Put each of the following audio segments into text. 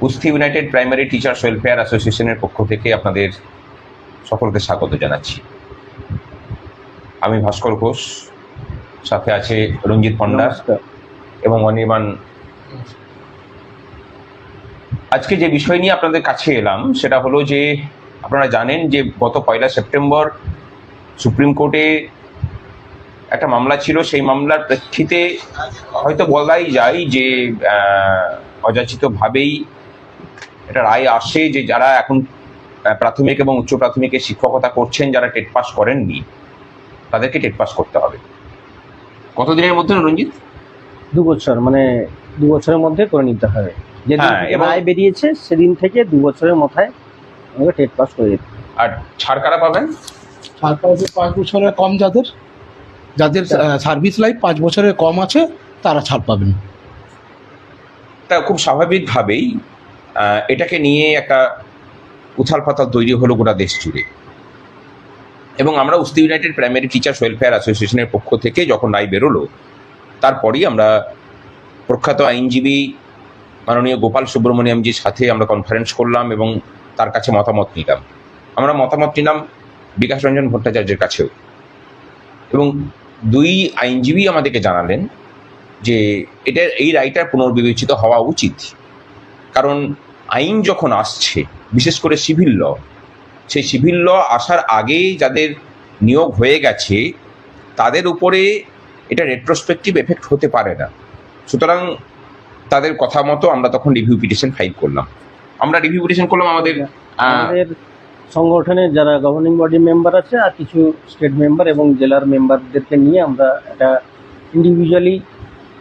কুস্তি United primary teachers welfare অ্যাসোসিয়েশনের পক্ষ থেকে আপনাদের সকলকে স্বাগত জানাচ্ছি। আমি ভাস্কর ঘোষ, সাথে আছে রঞ্জিত পণ্ডা এবং অনির্বাণ। আজকে যে বিষয় নিয়ে আপনাদের কাছে এলাম সেটা হলো যে আপনারা জানেন যে গত 1 সেপ্টেম্বর সুপ্রিম কোর্টে একটা মামলা ছিল। সেই মামলার প্রেক্ষিতে হয়তো বলাই যায় যে অযাচিতভাবেই একটা রায় আসে যে যারা এখন প্রাথমিক এবং উচ্চ প্রাথমিকে শিক্ষকতা করছেন, যারা টেট পাস করেননি তাদেরকে টেট পাস করতে হবে। কতদিনের মধ্যে রঞ্জিত? 2 বছর, মানে 2 বছরের মধ্যে করে নিতে হবে। যেদিন এবং রায় বেরিয়েছে সেদিন থেকে 2 বছরের মাথায় আমাকে টেট পাস করে দিতে। আর ছাড় কারা পাবেন? ছাড় পাবে 5 বছরের কম, যাদের সার্ভিস লাইফ 5 বছরের কম আছে তারা ছাড় পাবেন। তা খুব স্বাভাবিকভাবেই এটাকে নিয়ে একটা উথাল পাতাল তৈরি হলো গোটা দেশ জুড়ে। এবং আমরা কুস্তি ইউনাইটেড প্রাইমারি টিচার্স ওয়েলফেয়ার অ্যাসোসিয়েশনের পক্ষ থেকে যখন রায় বেরোলো, তারপরেই আমরা প্রখ্যাত আইনজীবী মাননীয় গোপাল সুব্রমণিয়ামজির সাথে আমরা কনফারেন্স করলাম এবং তার কাছে মতামত নিলাম। আমরা মতামত নিলাম বিকাশ রঞ্জন ভট্টাচার্যের কাছেও, এবং 2 আইনজীবী আমাদেরকে জানালেন যে এই রায়টার পুনর্বিবেচিত হওয়া উচিত। কারণ আইন যখন আসছে, বিশেষ করে সিভিল ল, সেই সিভিল ল আসার আগে যাদের নিয়োগ হয়ে গেছে তাদের উপরে এটা রেট্রোস্পেক্টিভ এফেক্ট হতে পারে না। সুতরাং তাদের কথা মতো আমরা তখন রিভিউ পিটিশন ফাইল করলাম। আমাদের সংগঠনের যারা গভর্নিং বডি মেম্বার আছে আর কিছু স্টেট মেম্বার এবং জেলার মেম্বারদেরকে নিয়ে আমরা একটা ইন্ডিভিজুয়ালি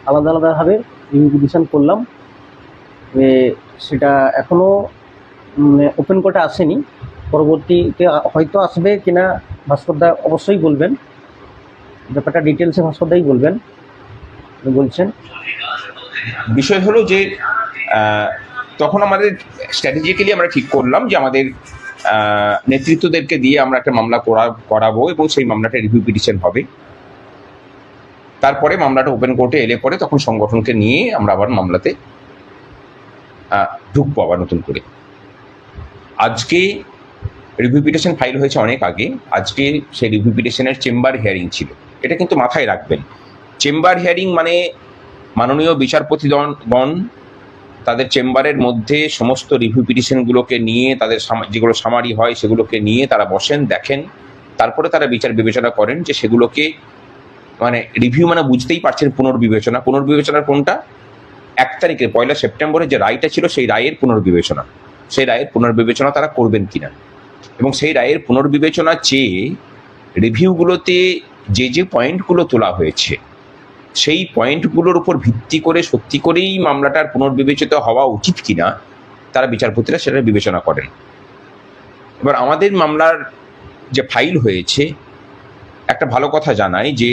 আলাদা আলাদাভাবে রিভিউ পিটিশন করলাম। সেটা এখনও ওপেন কোর্টে আসেনি, পরবর্তীতে হয়তো আসবে কিনা ভাস্করদা অবশ্যই বলবেন, ব্যাপারটা ডিটেলসে ভাস্করদাই বলবেন, বলছেন। বিষয় হলো যে তখন আমাদের স্ট্র্যাটেজিক্যালি আমরা ঠিক করলাম যে আমাদের নেতৃত্বদেরকে দিয়ে আমরা একটা মামলা করাবো এবং সেই মামলাটা রিভিউ পিটিশন হবে। তারপরে মামলাটা ওপেন কোর্টে এলে পরে তখন সংগঠনকে নিয়ে আমরা আবার মামলাতে ঢুকবো আবার নতুন করে। আজকে রিভিউ পিটিশন ফাইল হয়েছে অনেক আগে। আজকে সেই রিভিউ পিটিশনের চেম্বার হিয়ারিং ছিল। এটা কিন্তু মাথায় রাখবেন, চেম্বার হিয়ারিং মানে মাননীয় বিচারপতিগণ তাদের চেম্বারের মধ্যে সমস্ত রিভিউ পিটিশনগুলোকে নিয়ে, তাদের যেগুলো সামারি হয় সেগুলোকে নিয়ে তারা বসেন, দেখেন, তারপরে তারা বিচার বিবেচনা করেন যে সেগুলোকে, মানে রিভিউ মানে বুঝতেই পারছেন পুনর্বিবেচনার কোনটা, 1 তারিখে 1 সেপ্টেম্বরে যে রায়টা ছিল সেই রায়ের পুনর্বিবেচনা তারা করবেন কিনা, এবং সেই রায়ের পুনর্বিবেচনা চেয়ে রিভিউগুলোতে যে পয়েন্টগুলো তোলা হয়েছে সেই পয়েন্টগুলোর উপর ভিত্তি করে সত্যি করেই মামলাটার পুনর্বিবেচিত হওয়া উচিত কিনা তারা বিচারপতিরা সেটা বিবেচনা করেন। এবার আমাদের মামলার যে ফাইল হয়েছে, একটা ভালো কথা জানাই যে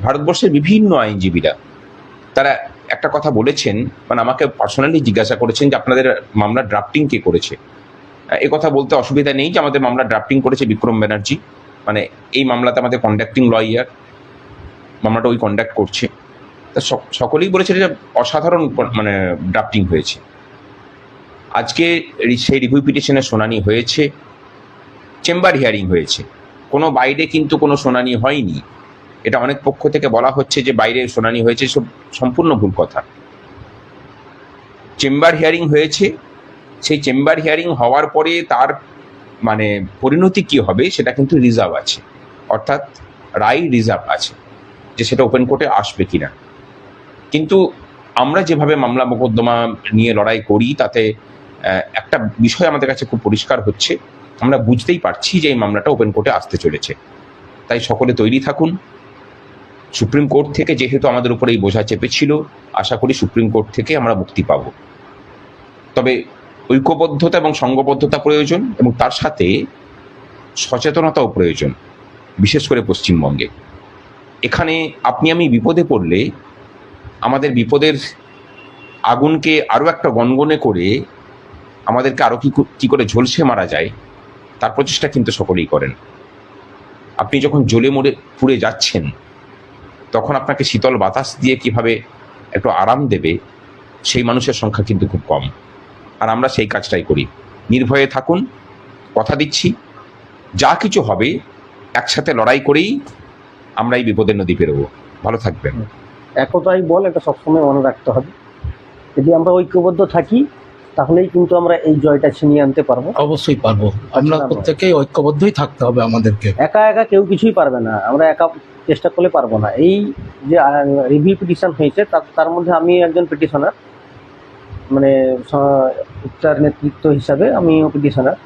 ভারতবর্ষের বিভিন্ন আইনজীবীরা তারা একটা কথা বলেছেন, মানে আমাকে পার্সোনালি জিজ্ঞাসা করেছেন যে আপনাদের মামলার ড্রাফটিং কে করেছে। এ কথা বলতে অসুবিধা নেই যে আমাদের মামলা ড্রাফটিং করেছে বিক্রম ব্যানার্জি, মানে এই মামলাতে আমাদের কন্ডাক্টিং লয়ার, মামলাটা ওই কন্ডাক্ট করছে। তা সকলেই বলেছে যে অসাধারণ মানে ড্রাফটিং হয়েছে। আজকে সেই রিভিউ পিটিশনের শুনানি হয়েছে, চেম্বার হিয়ারিং হয়েছে, কোনো বাইরে কিন্তু কোনো শুনানি হয়নি। এটা অনেক পক্ষ থেকে বলা হচ্ছে যে বাইরে শুনানি হয়েছে, সব সম্পূর্ণ ভুল কথা। চেম্বার হিয়ারিং হয়েছে, সেই চেম্বার হিয়ারিং হওয়ার পরে তার মানে পরিণতি কি হবে সেটা কিন্তু রিজার্ভ আছে, অর্থাৎ রায় রিজার্ভ আছে যে সেটা ওপেন কোর্টে আসবে কিনা। কিন্তু আমরা যেভাবে মামলা মোকদ্দমা নিয়ে লড়াই করি তাতে একটা বিষয় আমাদের কাছে খুব পরিষ্কার হচ্ছে, আমরা বুঝতেই পারছি যে এই মামলাটা ওপেন কোর্টে আসতে চলেছে। তাই সকলে তৈরি থাকুন। সুপ্রিম কোর্ট থেকে যেহেতু আমাদের উপরে এই বোঝা চেপেছিল, আশা করি সুপ্রিম কোর্ট থেকে আমরা মুক্তি পাব। তবে ঐক্যবদ্ধতা এবং সংঘবদ্ধতা প্রয়োজন, এবং তার সাথে সচেতনতাও প্রয়োজন, বিশেষ করে পশ্চিমবঙ্গে। এখানে আপনি আমি বিপদে পড়লে আমাদের বিপদের আগুনকে আরও একটা গনগনে করে আমাদেরকে আরও কি করে ঝলসে মারা যায় তার প্রচেষ্টা কিন্তু সকলেই করেন। আপনি যখন জ্বলে মরে পুড়ে যাচ্ছেন তখন আপনাকে শীতল বাতাস দিয়ে কিভাবে একটু আরাম দেবে সেই মানুষের সংখ্যা কিন্তু খুব কম। আর আমরা সেই কাজটাই করি। নির্ভয়ে থাকুন, কথা দিচ্ছি যা কিছু হবে একসাথে লড়াই করেই আমরা এই বিপদের নদী পেরোবো। ভালো থাকবেন। একতাই বল, এটা সবসময় মনে রাখতে হবে। যদি আমরা ঐক্যবদ্ধ থাকি তাহলেই কিন্তু আমরা এই জয়টা ছিনিয়ে আনতে পারবো। অবশ্যই পারবো। আমরা প্রত্যেকেই ঐক্যবদ্ধই থাকতে হবে আমাদেরকে। একা একা কেউ কিছুই পারবে না, আমরা একা চেষ্টা করলে পারবো না। এই যে রিভিউ পিটিশন হয়েছে তার মধ্যে আমি একজন পিটিশনার, মানে উচ্চার নেতৃত্ব হিসাবে আমিও পিটিশনার।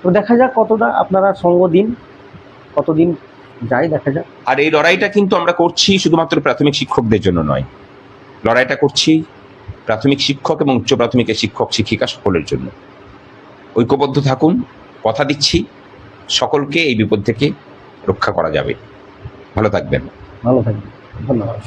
তো দেখা যাক কতটা আপনারা সঙ্গ দিন, কতদিন যাই দেখা যাক। আর এই লড়াইটা কিন্তু আমরা করছি শুধুমাত্র প্রাথমিক শিক্ষকদের জন্য নয়, লড়াইটা করছি প্রাথমিক শিক্ষক এবং উচ্চ প্রাথমিকের শিক্ষক শিক্ষিকা সকলের জন্য। ঐক্যবদ্ধ থাকুন, কথা দিচ্ছি সকলকে এই বিপদ থেকে রক্ষা করা যাবে। ভালো থাকবেন। ভালো থাকবেন, ধন্যবাদ।